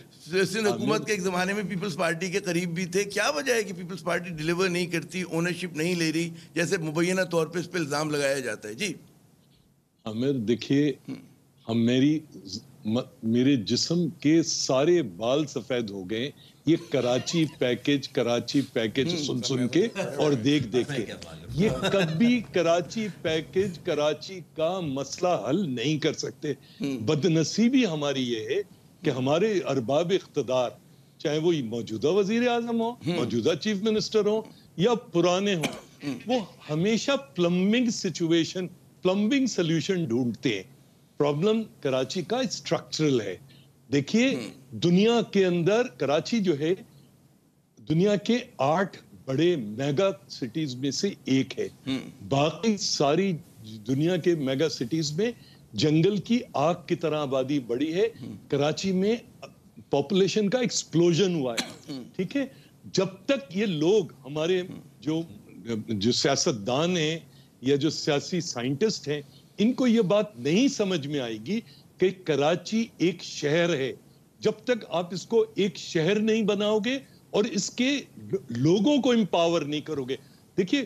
سندھ حکومت کے ایک زمانے میں، پیپلز پارٹی کے قریب بھی تھے، کیا وجہ ہے کہ پیپلز پارٹی ڈیلیور نہیں کرتی، اونرشپ نہیں لے رہی، جیسے مبینہ طور پہ اس پہ الزام لگایا جاتا ہے؟ جی عامر دیکھیے، میرے جسم کے سارے بال سفید ہو گئے یہ کراچی پیکج سن کے اور دیکھ کے۔ یہ کبھی کراچی پیکج کراچی کا مسئلہ حل نہیں کر سکتے۔ بدنصیبی ہماری یہ ہے کہ ہمارے ارباب اقتدار، چاہے وہ موجودہ وزیر اعظم ہو، موجودہ چیف منسٹر ہو یا پرانے ہوں، وہ ہمیشہ پلمبنگ سولوشن ڈھونڈتے ہیں۔ پرابلم کراچی کا اسٹرکچرل ہے۔ دیکھیے دنیا کے اندر کراچی جو ہے دنیا کے 8 بڑے میگا سٹیز میں سے ایک ہے۔ باقی ساری دنیا کے میگا سٹیز میں جنگل کی آگ کی طرح آبادی بڑی ہے، کراچی میں پاپولیشن کا ایکسپلوژن ہوا ہے، ٹھیک ہے۔ جب تک یہ لوگ ہمارے جو سیاستدان ہیں یا جو سیاسی سائنٹسٹ ہیں، ان کو یہ بات نہیں سمجھ میں آئے گی کہ کراچی ایک شہر ہے، جب تک آپ اس کو ایک شہر نہیں بناؤ گے اور اس کے لوگوں کو امپاور نہیں کرو گے۔ دیکھیے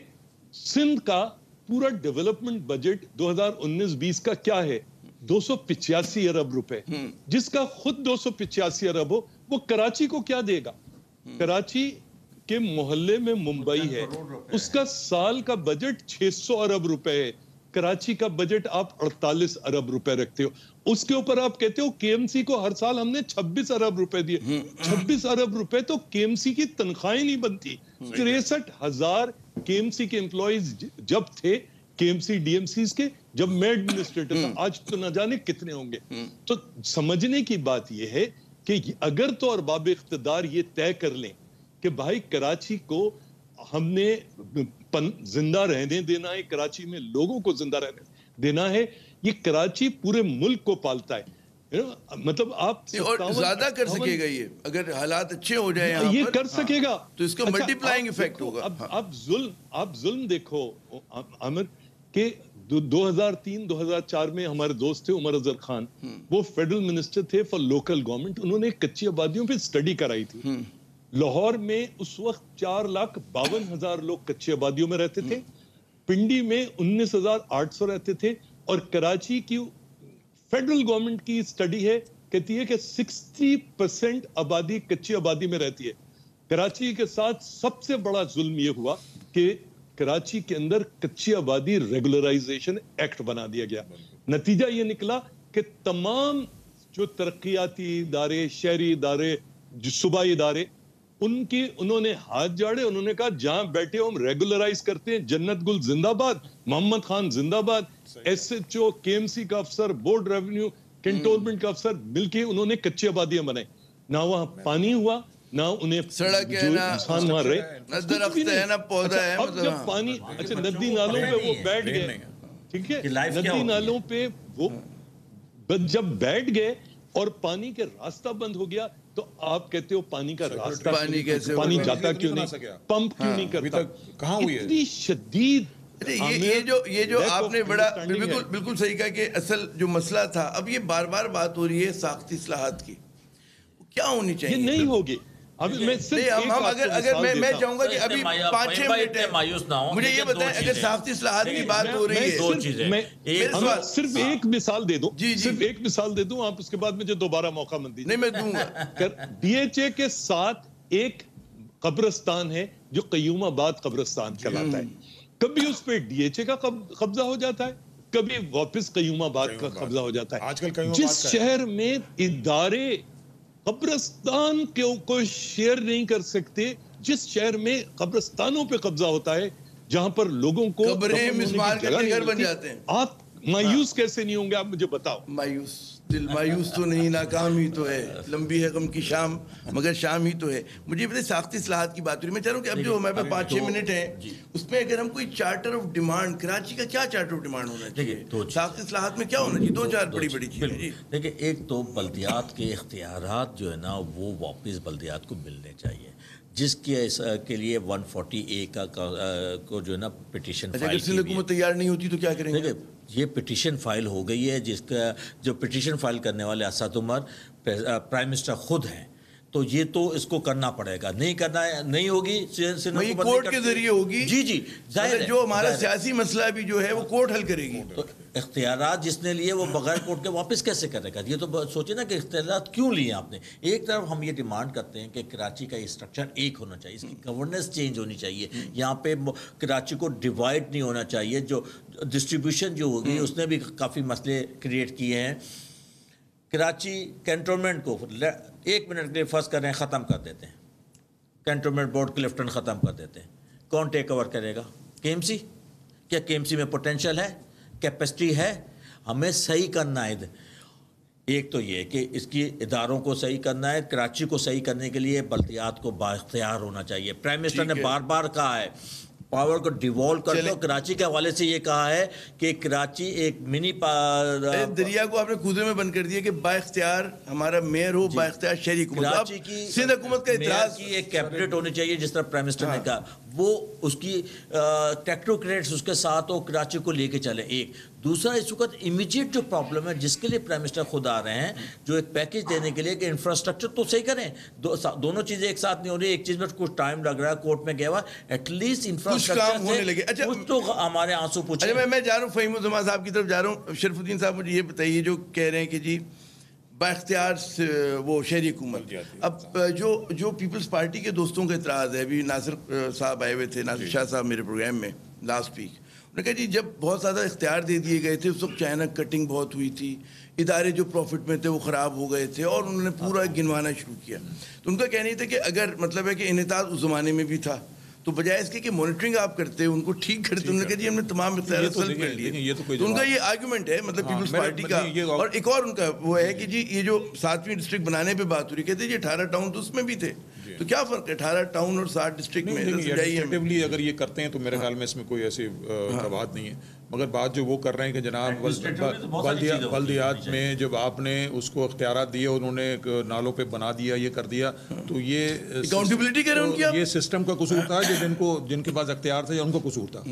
سندھ کا پورا ڈیولپمنٹ بجٹ 2019-20 کا کیا ہے؟ 285 ارب روپے، جس کا خود 285 ارب ہو، وہ کراچی کو کیا دے گا؟ کراچی کے محلے میں ممبئی ہے، اس کا سال کا بجٹ 600 ارب روپے ہے. کراچی کا بجٹ آپ 48 ارب روپے رکھتے ہو. اس کے اوپر آپ کہتے ہو کے ایم سی کو ہر سال ہم نے 26 ارب روپے دیے. 26 ارب روپے تو کے ایم سی کی تنخواہیں نہیں بنتی. 63,000 کے ایم سی کے امپلائیز جب تھے، K M C D M Cs کے، جب میں ایڈمنسٹریٹر تھا، آج تو نہ جانے کتنے ہوں گے. تو سمجھنے کی بات یہ ہے کہ اگر تو ارباب اقتدار یہ طے کر لیں کہ بھائی کراچی کو ہم نے زندہ رہنے دینا ہے، کراچی میں لوگوں کو زندہ رہنے دینا ہے، یہ کراچی پورے ملک کو پالتا ہے. مطلب آپ زیادہ کر سکے گا، یہ اگر حالات اچھے ہو جائیں یہ کر سکے گا تو اس کا ملٹی پلائنگ ایفیکٹ ہوگا. آپ ظلم دیکھو عامر کہ 2003-2004 میں ہمارے دوست تھے عمر اظہر خان، وہ فیڈرل منسٹر تھے فار لوکل گورنمنٹ. انہوں نے کچی آبادیوں پہ اسٹڈی کرائی تھی. لاہور میں اس وقت 4,52,000 لوگ کچی آبادیوں میں رہتے تھے، پنڈی میں 19,800 رہتے تھے، اور کراچی کی فیڈرل گورنمنٹ کی اسٹڈی ہے کہتی ہے کہ 60% آبادی کچی آبادی میں رہتی ہے. کراچی کے ساتھ سب سے بڑا ظلم یہ ہوا کہ کراچی کے اندر کچی آبادی ریگولرائزیشن ایکٹ بنا دیا گیا. نتیجہ یہ نکلا کہ تمام جو ترقیاتی ادارے، شہری ادارے، جو صوبائی ادارے، انہوں نے ہاتھ جاڑے. انہوں نے کہا جہاں بیٹھے ہو ہم ریگولرائز کرتے ہیں. جنت گل زندہ باد، محمد خان زندہ باد، ایس ایچ او، کے ایم سی کا افسر، بورڈ ریونیو، کنٹونمنٹ کا افسر مل کے انہوں نے کچی آبادیاں بنائی. نہ وہاں پانی ہوا، نہ انہیں سڑک ہے، نہ انسان وہاں رہے، نہ درخت ہے، نہ پودا ہے. اب جب پانی ندی نالوں پہ وہ بیٹھ گئے، ٹھیک ہے، ندی نالوں پہ وہ جب بیٹھ گئے اور پانی کے راستہ بند ہو گیا، تو آپ کہتے ہو پانی کا راستہ، پانی جاتا کیوں نہیں، پمپ کیوں نہیں کرتا. کہاں ہوئی ہے اتنی شدید. یہ جو آپ نے بڑا بالکل صحیح کہا کہ اصل جو مسئلہ تھا، اب یہ بار بار بات ہو رہی ہے ساختی اصلاحات کی، کیا ہونی چاہیے؟ یہ نہیں ہوگی. اب میں میں چاہوں گا کہ ابھی 5-6 منٹ مایوس نہ ہوں. مجھے یہ بتائیں، اگر ساختی اصلاحات کی بات ہو رہی ہے، دو چیزیں، صرف ایک مثال دے دوں، صرف ایک مثال دے دوں، آپ اس کے بعد مجھے دوبارہ موقع مت دیجیے. نہیں، میں دوں گا. ڈی ایچ اے کے ساتھ ایک قبرستان ہے جو قیوم آباد قبرستان کہلاتا ہے. کبھی اس پہ ڈی ایچ اے کا قبضہ ہو جاتا ہے، کبھی واپس قیوم آباد کا قبضہ ہو جاتا ہے. جس شہر میں ادارے قبرستان کو شیئر نہیں کر سکتے، جس شہر میں قبرستانوں پہ قبضہ ہوتا ہے، جہاں پر لوگوں کو قبریں مسمار کے گھر بن جاتے ہیں، آپ مایوس کیسے نہیں ہوں گے؟ آپ مجھے بتاؤ. دل مایوس تو نہیں، ناکام ہی تو ہے. لمبی ہے غم کی شام مگر شام ہی تو ہے. مجھے پتہ ساختی اصلاحات کی بات ہو رہی ہے. میں چاہ رہا ہوں کہ اب جو ہمارے پاس 5-6 منٹ ہیں، اس میں اگر ہم کوئی چارٹر آف ڈیمانڈ، کراچی کا کیا چارٹر آف ڈیمانڈ ہونا چاہیے؟ ساختی اصلاحات میں کیا ہونا چاہیے؟ 2-4 بڑی چیزیں. دیکھیں، ایک تو بلدیات کے اختیارات جو ہے نا وہ واپس بلدیات کو ملنے چاہیے، جس کے لیے 140A کو جو ہے نا پٹیشن فائل. اگر سندھ حکومت تیار نہیں ہوتی تو کیا کریں گے؟ یہ پٹیشن فائل ہو گئی ہے، جس کا جو پٹیشن فائل کرنے والے اسد عمر پرائم منسٹر خود ہیں. تو یہ تو اس کو کرنا پڑے گا. نہیں کرنا ہے، نہیں ہوگی، کورٹ کے ذریعے ہوگی. جی ظاہر ہے، جو ہمارا سیاسی مسئلہ بھی جو ہے وہ کورٹ حل کرے گی. تو اختیارات جس نے لیے وہ بغیر کورٹ کے واپس کیسے کرے گا؟ یہ تو سوچے نا کہ اختیارات کیوں لیے آپ نے. ایک طرف ہم یہ ڈیمانڈ کرتے ہیں کہ کراچی کا اسٹرکچر ایک ہونا چاہیے، اس کی گورننس چینج ہونی چاہیے. یہاں پہ کراچی کو ڈیوائڈ نہیں ہونا چاہیے. جو ڈسٹریبیوشن جو ہوگی اس نے بھی کافی مسئلے کریٹ کیے ہیں. کراچی کینٹونمنٹ کو 1 منٹ کے لیے فرض کر رہے ہیں ختم کر دیتے ہیں، کینٹونمنٹ بورڈ کلفٹن ختم کر دیتے ہیں. کون ٹیک اوور کرے گا؟ کے ایم سی. کیا کے ایم سی میں پوٹینشیل ہے، کیپیسٹی ہے؟ ہمیں صحیح کرنا ہے. ایک تو یہ کہ اس کی اداروں کو صحیح کرنا ہے. کراچی کو صحیح کرنے کے لیے بلدیات کو بااختیار ہونا چاہیے. پرائم منسٹر نے بار بار کہا ہے پاور کو ڈیوالو کر دو. کراچی کے حوالے سے یہ کہا ہے کہ کراچی ایک منی دریا کو آپ نے کودے میں بند کر دیا کہ با اختیار ہمارا میئر ہو، با اختیار شہری حکومت. کراچی کی سندھ حکومت کا اعتراض کی ایک کیبنٹ ہونی چاہیے، جس طرح پرائم منسٹر نے کہا. وہ اس کی ٹیکنوکریٹس اس کے ساتھ وہ کراچی کو لے کے چلے. ایک دوسرا، اس وقت امیجیٹ جو پرابلم ہے جس کے لیے پرائم منسٹر خود آ رہے ہیں، جو ایک پیکج دینے کے لیے کہ انفراسٹرکچر تو صحیح کریں. دونوں چیزیں ایک ساتھ نہیں ہو رہی. ایک چیز میں کچھ ٹائم لگ رہا ہے، کورٹ میں گیا ہوا، ایٹ لیسٹ انفراسٹرکچر ہونے لگے. کچھ تو ہمارے آنسو پوچھیں. میں جا رہا ہوں فہیم الزمان صاحب کی طرف جا رہا ہوں. شرف الدین صاحب مجھے یہ بتائیے، جو کہہ رہے ہیں کہ جی بااختیار وہ شہری حکومت. اب جو پیپلز پارٹی کے دوستوں کا اعتراض ہے, ابھی ناصر صاحب آئے ہوئے تھے, ناصر شاہ صاحب میرے پروگرام میں لاسٹ ویک, انہوں نے کہا جی جب بہت زیادہ اختیار دے دیے گئے تھے اس وقت چائنا کٹنگ بہت ہوئی تھی, ادارے جو پروفٹ میں تھے وہ خراب ہو گئے تھے, اور انہوں نے پورا گنوانا شروع کیا. تو ان کا کہنا یہ تھا کہ اگر مطلب ہے کہ انحطاط اس زمانے میں بھی تھا تو بجائے اس کے کہ مانیٹرنگ آپ کرتے ان کو ٹھیک کرتے, انہوں نے کہا جی ہم نے تمام اختیارات سلب کر لیے. تو ان کا یہ آرگومنٹ ہے مطلب پیپلز پارٹی کا. اور ایک اور ان کا وہ ہے کہ جی یہ جو 7ویں ڈسٹرکٹ بنانے پہ بات ہو رہی, کہتے ہیں جی 18 ٹاؤن تو اس میں بھی تھے, تو کیا فرق ہے 18 ٹاؤن اور 7 ڈسٹرکٹ میں؟ اگر یہ کرتے ہیں تو میرے خیال میں اس میں کوئی ایسی بات نہیں ہے, مگر بات جو وہ کر رہے ہیں کہ جناب بلدیات میں جب آپ نے اس کو اختیارات دیے, انہوں نے نالوں پہ بنا دیا, یہ کر دیا, تو یہ اکاؤنٹیبلٹی کہہ رہے ہیں ان کی, یہ سسٹم کا قصور تھا جن کے پاس اختیار تھا یا ان کا قصور تھا.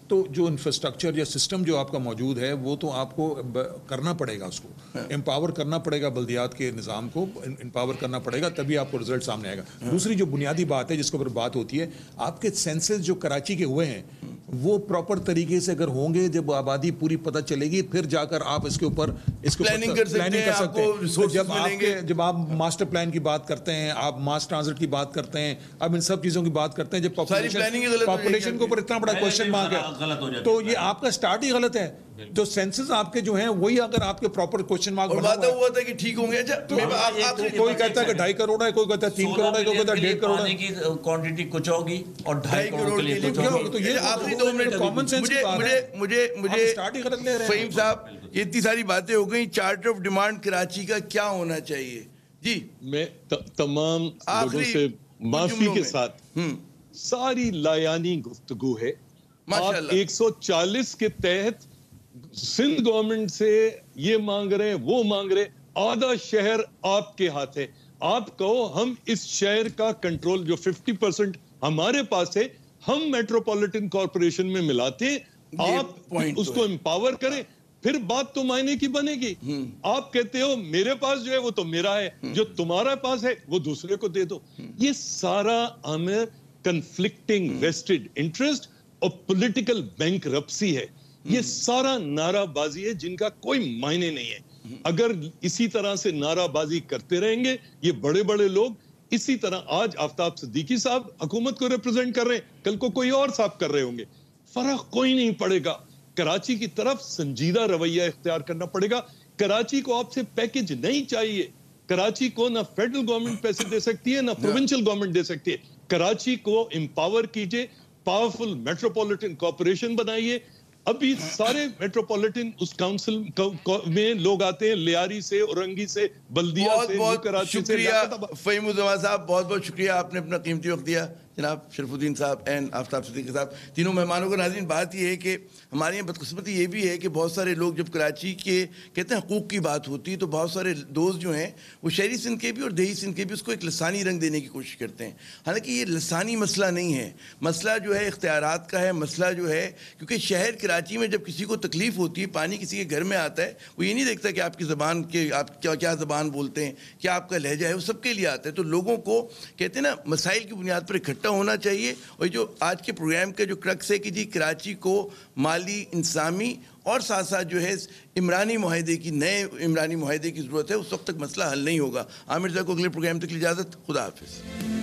تو جو انفراسٹرکچر یا سسٹم جو آپ کا موجود ہے وہ تو آپ کو کرنا پڑے گا, اس کو امپاور کرنا پڑے گا, بلدیات کے نظام کو امپاور کرنا پڑے گا, تبھی آپ کو رزلٹ سامنے آئے گا. دوسری جو بنیادی بات ہے جس کے اوپر بات ہوتی ہے, آپ کے سینسز جو کراچی کے ہوئے ہیں وہ پراپر طریقے سے اگر ہوں گے, جب آبادی پوری پتہ چلے گی, پھر جا کر آپ اس کے اوپر پلاننگ کر سکتے ہیں. جب آپ ماسٹر پلان کی بات کرتے ہیں, آپ ماس ٹرانزٹ کی بات کرتے ہیں, اب ان سب چیزوں کی بات کرتے ہیں, جب پاپولیشن کے اوپر اتنا بڑا کوشچن مارک ہے, تو یہ آپ کا سٹارٹ ہی غلط ہے. جو سینسز آپ کے جو ہیں وہی اگر آپ کے پراپر کوشچن مارک وعدہ ہوا تھا کہ ٹھیک ہوں گے, کوئی کہتا ہے کہ 2.5 کروڑ ہے, کوئی کہتا ہے 3 کروڑ ہے, کوئی کہتا ہے 1.5 کروڑ ہے. کی کوانٹٹی کچھ ہوگی اور 2.5 کروڑ کے لیے کچھ ہوگی. تو یہ آخری 2 منٹ کامن سینس کی بات ہے. مجھے فہیم صاحب یہ اتنی ساری باتیں ہو گئی, چارٹر آف ڈیمانڈ کراچی کا کیا ہونا چاہیے؟ جی میں تمام لوگوں سے معافی کے ساتھ, ساری لایانی گفتگو ہے. آپ 140 کے تحت سندھ گورنمنٹ سے یہ مانگ رہے ہیں, وہ مانگ رہے ہیں, آدھا شہر آپ کے ہاتھ ہے. آپ کہو ہم اس شہر کا کنٹرول جو 50% ہمارے پاس ہے ہم میٹروپولیٹن کارپوریشن میں ملاتے ہیں, آپ اس کو امپاور کریں, پھر بات تو معنی کی بنے گی. آپ کہتے ہو میرے پاس جو ہے وہ تو میرا ہے, جو تمہارا پاس ہے وہ دوسرے کو دے دو. یہ سارا عامر کنفلکٹنگ ویسٹڈ انٹرسٹ اور پولیٹیکل بینکرپسی ہے. یہ سارا نعرہ بازی ہے جن کا کوئی معنی نہیں ہے. اگر اسی طرح سے نعرہ بازی کرتے رہیں گے یہ بڑے بڑے لوگ, اسی طرح آج آفتاب صدیقی صاحب حکومت کو ریپرزینٹ کر رہے ہیں, کل کو کوئی اور صاحب کر رہے ہوں گے, فرق کوئی نہیں پڑے گا. کراچی کی طرف سنجیدہ رویہ اختیار کرنا پڑے گا. کراچی کو آپ سے پیکج نہیں چاہیے. کراچی کو نہ فیڈرل گورنمنٹ پیسے دے سکتی ہے نہ پروونشل گورنمنٹ دے سکتی ہے. کراچی کو امپاور کیجئے, پاورفل میٹروپولیٹن کارپوریشن بنائیے. ابھی سارے میٹروپولیٹن اس کاؤنسل میں لوگ آتے ہیں, لیاری سے, اورنگی سے, بلدیہ سے, کراچی سے. فہیم الزمان صاحب بہت بہت شکریہ, آپ نے اپنا قیمتی وقت دیا. جناب شرف الدین صاحب اینڈ آفتاب صدیقی صاحب, تینوں مہمانوں کو. ناظرین بات یہ ہے کہ ہماری یہاں بدقسمتی یہ بھی ہے کہ بہت سارے لوگ جب کراچی کے کہتے ہیں حقوق کی بات ہوتی ہے تو بہت سارے دوست جو ہیں وہ شہری سندھ کے بھی اور دیہی سندھ کے بھی اس کو ایک لسانی رنگ دینے کی کوشش کرتے ہیں. حالانکہ یہ لسانی مسئلہ نہیں ہے, مسئلہ جو ہے اختیارات کا ہے. مسئلہ جو ہے کیونکہ شہر کراچی میں جب کسی کو تکلیف ہوتی ہے, پانی کسی کے گھر میں آتا ہے, وہ یہ نہیں دیکھتا کہ آپ کی زبان کے آپ کیا زبان بولتے ہیں, کیا آپ کا لہجہ ہے, وہ سب کے لیے آتا ہے. تو لوگوں کو کہتے ہیں نا مسائل کی بنیاد پر اکٹھا ہونا چاہیے. اور جو آج کے پروگرام کا جو کرکس ہے کہ جی کراچی کو مالی, انسانی اور ساتھ ساتھ جو ہے عمرانی معاہدے کی, نئے عمرانی معاہدے کی ضرورت ہے. اس وقت تک مسئلہ حل نہیں ہوگا. عامر صاحب کو اگلے پروگرام تک اجازت. خدا حافظ.